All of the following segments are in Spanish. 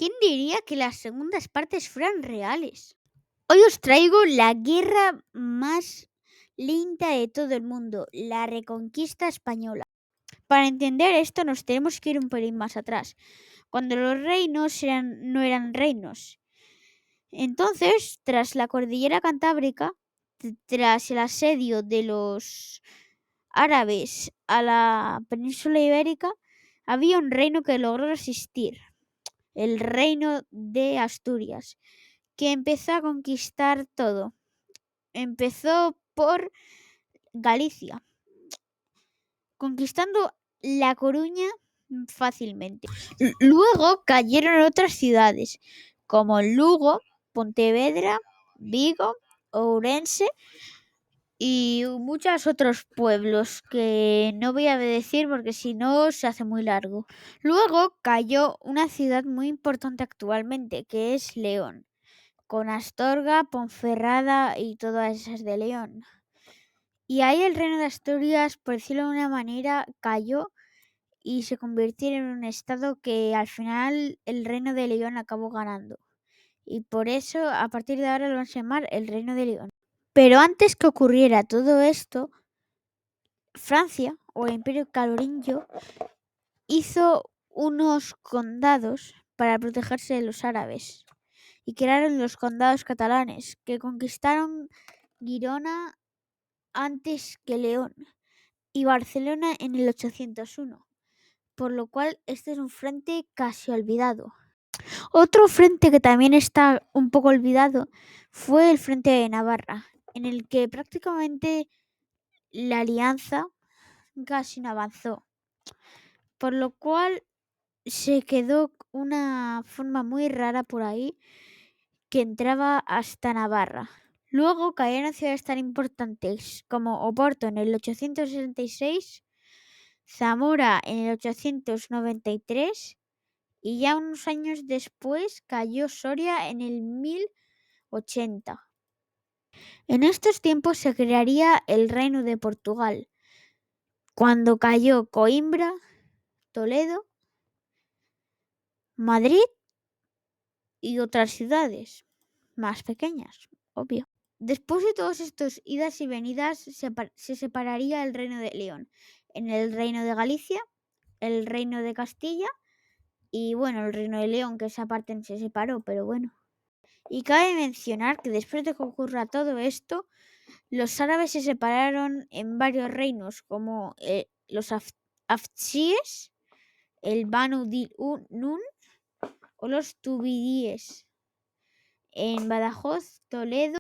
¿Quién diría que las segundas partes fueran reales? Hoy os traigo la guerra más linda de todo el mundo, la Reconquista Española. Para entender esto nos tenemos que ir un pelín más atrás, cuando los reinos no eran reinos. Entonces, tras la cordillera Cantábrica, tras el asedio de los árabes a la península ibérica, había un reino que logró resistir, el reino de Asturias, que empezó a conquistar todo. Empezó por Galicia, conquistando La Coruña fácilmente. Luego cayeron otras ciudades, como Lugo, Pontevedra, Vigo, Ourense y muchos otros pueblos que no voy a decir porque si no se hace muy largo. Luego cayó una ciudad muy importante actualmente, que es León, con Astorga, Ponferrada y todas esas de León. Y ahí el reino de Asturias, por decirlo de una manera, cayó y se convirtió en un estado que al final el reino de León acabó ganando. Y por eso a partir de ahora lo van a llamar el reino de León. Pero antes que ocurriera todo esto, Francia o el Imperio Carolingio hizo unos condados para protegerse de los árabes y crearon los condados catalanes, que conquistaron Girona antes que León y Barcelona en el 801, por lo cual este es un frente casi olvidado. Otro frente que también está un poco olvidado fue el frente de Navarra, en el que prácticamente la alianza casi no avanzó, por lo cual se quedó una forma muy rara por ahí que entraba hasta Navarra. Luego cayeron ciudades tan importantes como Oporto en el 866, Zamora en el 893 y ya unos años después cayó Soria en el 1080. En estos tiempos se crearía el Reino de Portugal, cuando cayó Coimbra, Toledo, Madrid y otras ciudades más pequeñas, obvio. Después de todos estos idas y venidas se separaría el Reino de León en el Reino de Galicia, el Reino de Castilla y bueno, el Reino de León, que esa parte se separó, pero bueno. Y cabe mencionar que después de que ocurra todo esto, los árabes se separaron en varios reinos, como los Afsíes, el Banu Nun o los Tubidíes en Badajoz, Toledo.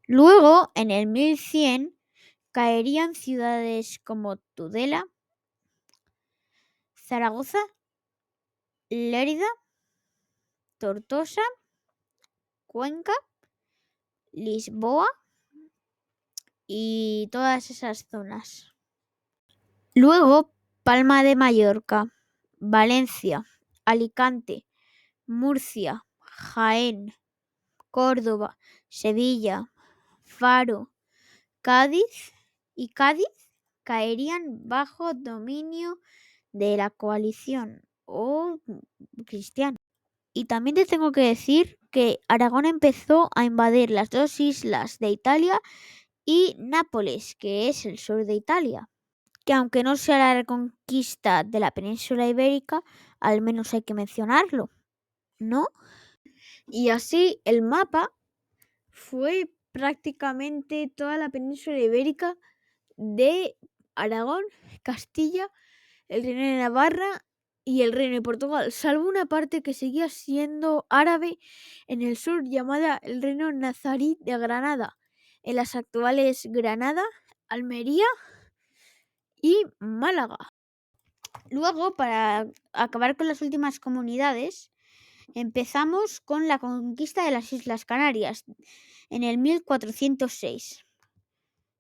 Luego, en el 1100, caerían ciudades como Tudela, Zaragoza, Lérida, Tortosa, Cuenca, Lisboa y todas esas zonas. Luego, Palma de Mallorca, Valencia, Alicante, Murcia, Jaén, Córdoba, Sevilla, Faro, Cádiz caerían bajo dominio de la coalición o cristiana. Y también te tengo que decir que Aragón empezó a invadir las dos islas de Italia y Nápoles, que es el sur de Italia, que aunque no sea la reconquista de la península ibérica, al menos hay que mencionarlo, ¿no? Y así el mapa fue prácticamente toda la península ibérica de Aragón, Castilla, el Reino de Navarra y el Reino de Portugal, salvo una parte que seguía siendo árabe en el sur llamada el Reino Nazarí de Granada, en las actuales Granada, Almería y Málaga. Luego, para acabar con las últimas comunidades, empezamos con la conquista de las Islas Canarias en el 1406.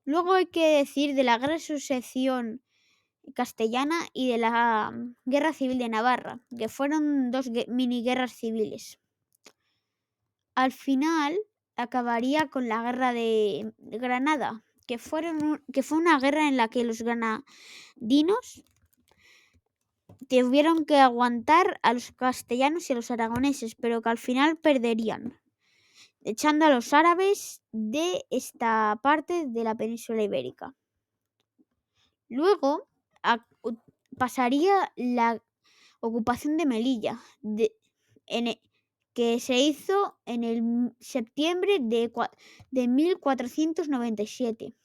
Luego hay que decir de la Guerra de Sucesión castellana y de la Guerra Civil de Navarra, que fueron dos mini guerras civiles. Al final acabaría con la Guerra de Granada, que fue una guerra en la que los granadinos tuvieron que aguantar a los castellanos y a los aragoneses, pero que al final perderían, echando a los árabes de esta parte de la península ibérica. Luego pasaría la ocupación de Melilla, que se hizo en el septiembre de 1497.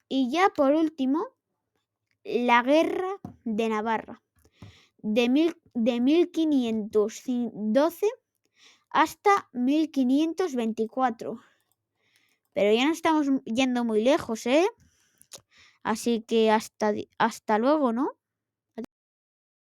Y ya por último, la Guerra de Navarra, de 1512 hasta 1524. Pero ya no estamos yendo muy lejos, ¿eh? Así que hasta luego, ¿no?